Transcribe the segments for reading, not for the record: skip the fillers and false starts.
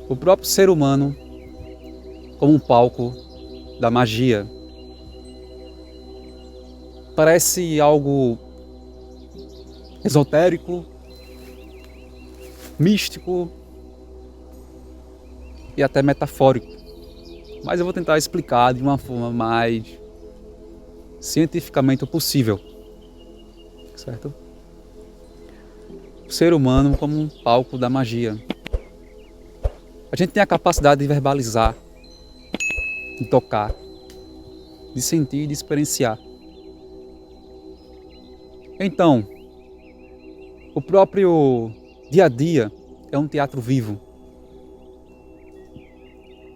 O próprio ser humano como um palco da magia. Parece algo esotérico, místico e até metafórico. Mas eu vou tentar explicar de uma forma mais cientificamente possível, certo? O ser humano como um palco da magia. A gente tem a capacidade de verbalizar, de tocar, de sentir e de experienciar. Então, o próprio dia a dia é um teatro vivo.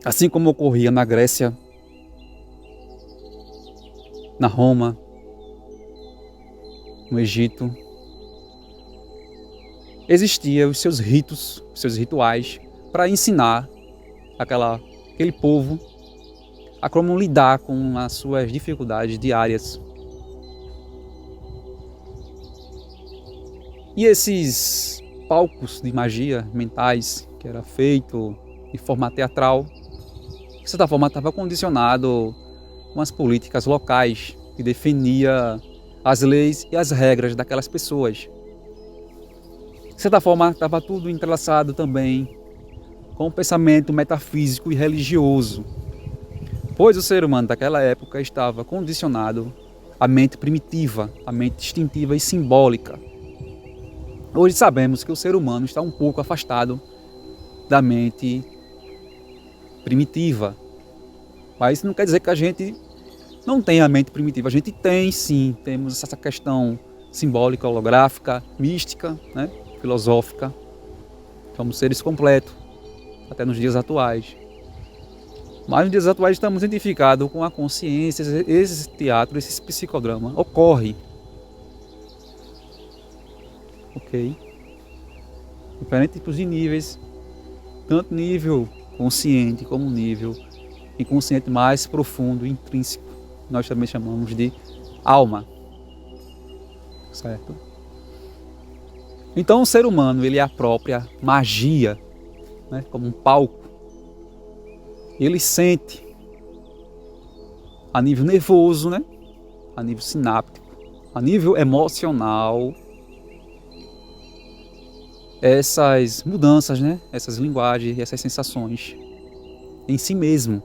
Assim como ocorria na Grécia, na Roma, no Egito, existiam os seus ritos, os seus rituais, para ensinar aquele povo a como lidar com as suas dificuldades diárias. E esses palcos de magia mentais, que era feito de forma teatral, de certa forma estava condicionado com as políticas locais, que definiam as leis e as regras daquelas pessoas. De certa forma estava tudo entrelaçado também com o pensamento metafísico e religioso, pois o ser humano daquela época estava condicionado à mente primitiva, à mente instintiva e simbólica. Hoje sabemos que o ser humano está um pouco afastado da mente primitiva, mas isso não quer dizer que a gente não tem a mente primitiva. A gente tem sim, temos essa questão simbólica, holográfica, mística, né? Filosófica. Somos seres completos, até nos dias atuais. Mas nos dias atuais estamos identificados com a consciência. Esse teatro, esse psicodrama ocorre. Ok? Diferentes tipos de níveis, tanto nível consciente como nível inconsciente mais profundo, intrínseco. Nós também chamamos de alma. Certo? Então o ser humano ele é a própria magia, né? Como um palco. Ele sente a nível nervoso, né? A nível sináptico, a nível emocional, essas mudanças, né? Essas linguagens, essas sensações em si mesmo.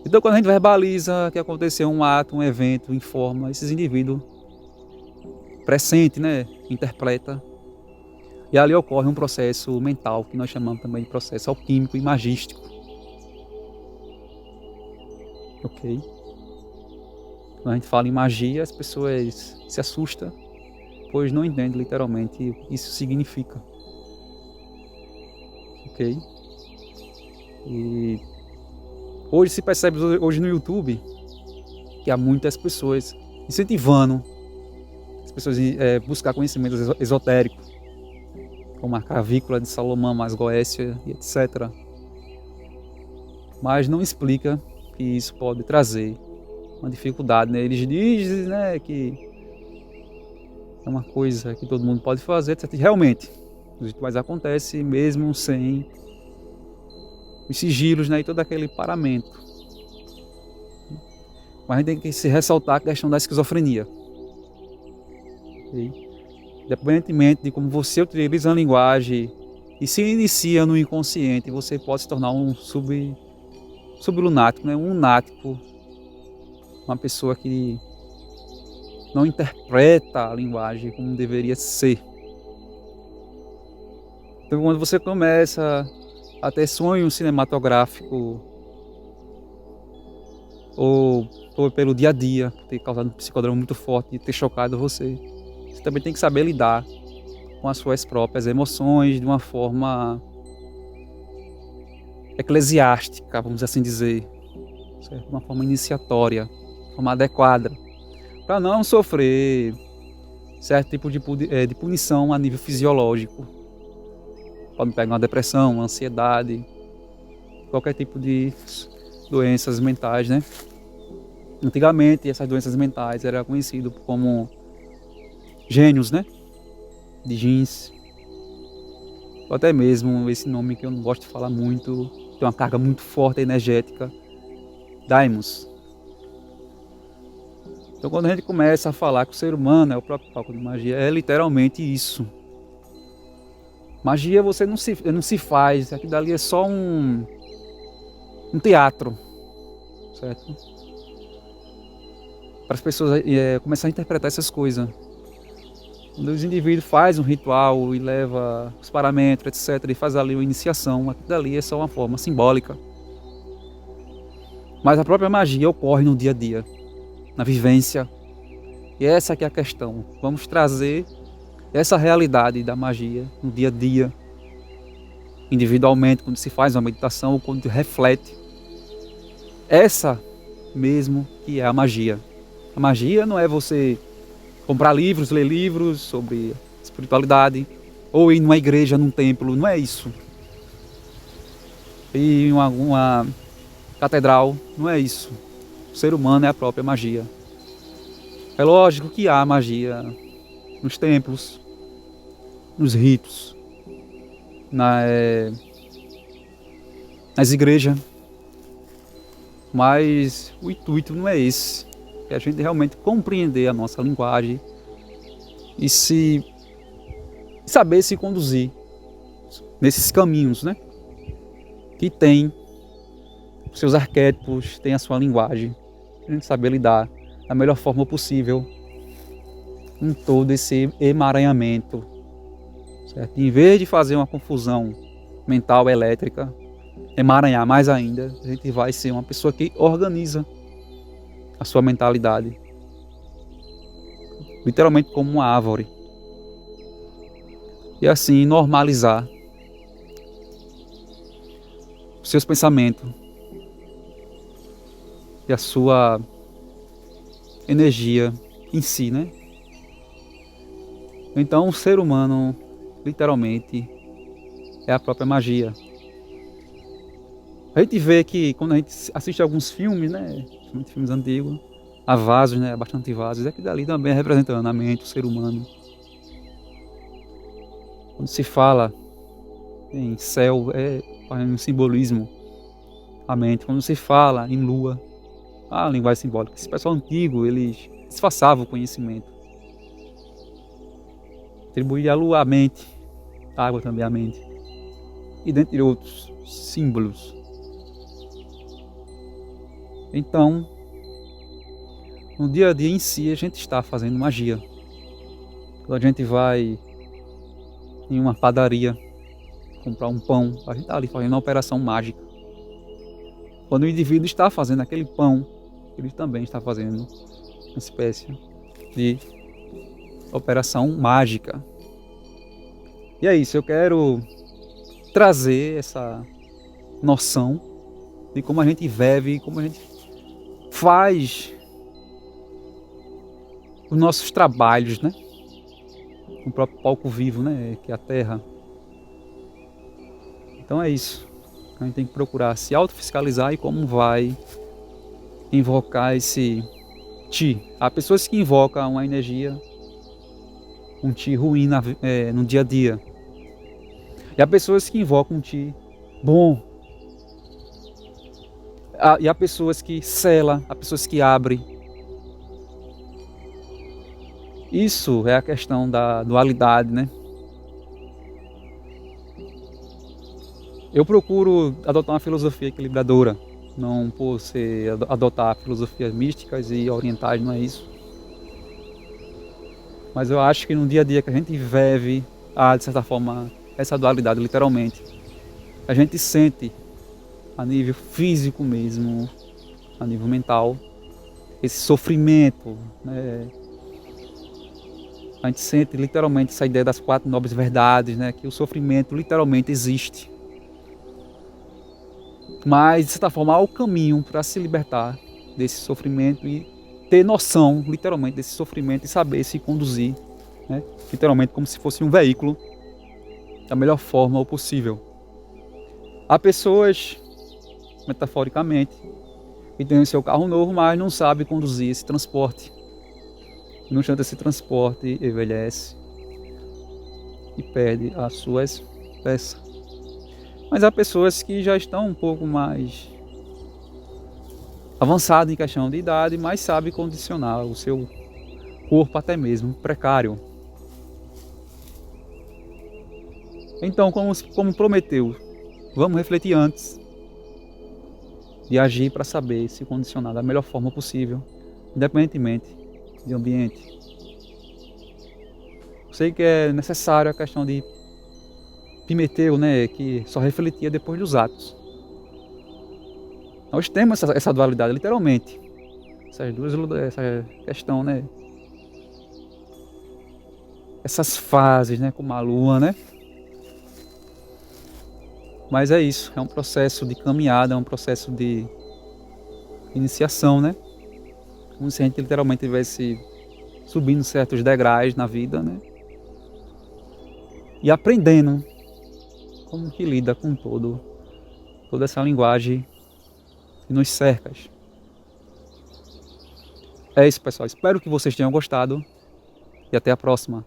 Então quando a gente verbaliza que aconteceu um ato, um evento, informa, esses indivíduos pressente, né? Interpreta. E ali ocorre um processo mental que nós chamamos também de processo alquímico e magístico. Ok? Quando a gente fala em magia, as pessoas se assustam, pois não entendem literalmente o que isso significa. Ok? E hoje se percebe, hoje no YouTube, que há muitas pessoas incentivando as pessoas a buscar conhecimento esotérico, como a Cravícula de Salomão, as Goécia e etc. Mas não explica que isso pode trazer uma dificuldade, né? Eles dizem, né, que é uma coisa que todo mundo pode fazer, etc. Realmente, os rituais acontecem mesmo sem os sigilos, né, e todo aquele paramento. Mas a gente tem que se ressaltar a questão da esquizofrenia. Okay? Independentemente de como você utiliza a linguagem e se inicia no inconsciente, você pode se tornar um sublunático, né? Um lunático, uma pessoa que não interpreta a linguagem como deveria ser. Então quando você começa a ter sonho cinematográfico ou pelo dia a dia, ter causado um psicodrama muito forte e ter chocado você, você também tem que saber lidar com as suas próprias emoções de uma forma eclesiástica, vamos assim dizer, certo? De uma forma iniciatória, de uma forma adequada, para não sofrer certo tipo de punição a nível fisiológico. Pode pegar uma depressão, uma ansiedade, qualquer tipo de doenças mentais, né? Antigamente essas doenças mentais eram conhecidas como gênios, né? De jeans. ou até mesmo esse nome que eu não gosto de falar muito, tem uma carga muito forte energética, daimons. Então quando a gente começa a falar que o ser humano é o próprio palco de magia, é literalmente isso. Magia você não se faz, aquilo dali é só um teatro, certo? Para as pessoas começar a interpretar essas coisas. Quando os indivíduos fazem um ritual e leva os parâmetros, etc., e faz ali uma iniciação, aquilo dali é só uma forma simbólica. Mas a própria magia ocorre no dia a dia, na vivência. E essa que é a questão. Vamos trazer essa realidade da magia no dia a dia, individualmente, quando se faz uma meditação ou quando reflete. Essa mesmo que é a magia. A magia não é você comprar livros, ler livros sobre espiritualidade, ou ir numa igreja, num templo, não é isso. Ir em uma catedral, não é isso. O ser humano é a própria magia. É lógico que há magia nos templos, nos ritos, nas igrejas, mas o intuito não é esse. É a gente realmente compreender a nossa linguagem e saber se conduzir nesses caminhos, né? Que tem os seus arquétipos, tem a sua linguagem, a gente saber lidar da melhor forma possível com todo esse emaranhamento, certo? Em vez de fazer uma confusão mental elétrica, emaranhar mais ainda, a gente vai ser uma pessoa que organiza a sua mentalidade, literalmente como uma árvore, e assim normalizar os seus pensamentos e a sua energia em si, né? Então o ser humano literalmente é a própria magia. A gente vê que quando a gente assiste alguns filmes, né, filmes antigos, há vasos, né, bastante vasos, é que dali também é representando a mente, o ser humano. Quando se fala em céu, é um simbolismo, a mente. Quando se fala em lua, a linguagem simbólica. Esse pessoal antigo, eles disfarçavam o conhecimento. Atribuía a lua à mente, a água também à mente, e dentre outros símbolos. Então, no dia a dia em si, a gente está fazendo magia. Quando a gente vai em uma padaria comprar um pão, a gente está ali fazendo uma operação mágica. Quando o indivíduo está fazendo aquele pão, ele também está fazendo uma espécie de operação mágica. E é isso, eu quero trazer essa noção de como a gente vive, como a gente faz os nossos trabalhos, né? O próprio palco vivo, né? Que é a Terra. Então é isso. A gente tem que procurar se autofiscalizar e como vai invocar esse Ti. Há pessoas que invocam uma energia, um Ti ruim no dia a dia. E há pessoas que invocam um Ti bom. E há pessoas que selam, há pessoas que abrem. Isso é a questão da dualidade, né? Eu procuro adotar uma filosofia equilibradora, não por adotar filosofias místicas e orientais, não é isso. Mas eu acho que no dia a dia que a gente vive, de certa forma, essa dualidade, literalmente. A gente sente, a nível físico mesmo, a nível mental, esse sofrimento, né? A gente sente literalmente essa ideia das 4 nobres verdades, né? Que o sofrimento literalmente existe. Mas, de certa forma, há o caminho para se libertar desse sofrimento e ter noção, literalmente, desse sofrimento e saber se conduzir, né? Literalmente como se fosse um veículo da melhor forma possível. Há pessoas, metaforicamente, que têm o seu carro novo, mas não sabem conduzir esse transporte. No entanto, esse transporte envelhece e perde as suas peça. Mas há pessoas que já estão um pouco mais avançadas em questão de idade, mas sabem condicionar o seu corpo até mesmo precário. Então, como prometeu, vamos refletir antes de agir para saber se condicionar da melhor forma possível, independentemente de ambiente. Eu sei que é necessário a questão de Pimeteu, né, que só refletia depois dos atos. Nós temos essa dualidade, literalmente. Essa questão, né? Essas fases, né, como a lua, né? Mas é isso, é um processo de caminhada, é um processo de iniciação, né? Como se a gente literalmente estivesse subindo certos degraus na vida, né? E aprendendo como que lida com toda essa linguagem que nos cerca. É isso, pessoal. Espero que vocês tenham gostado e até a próxima.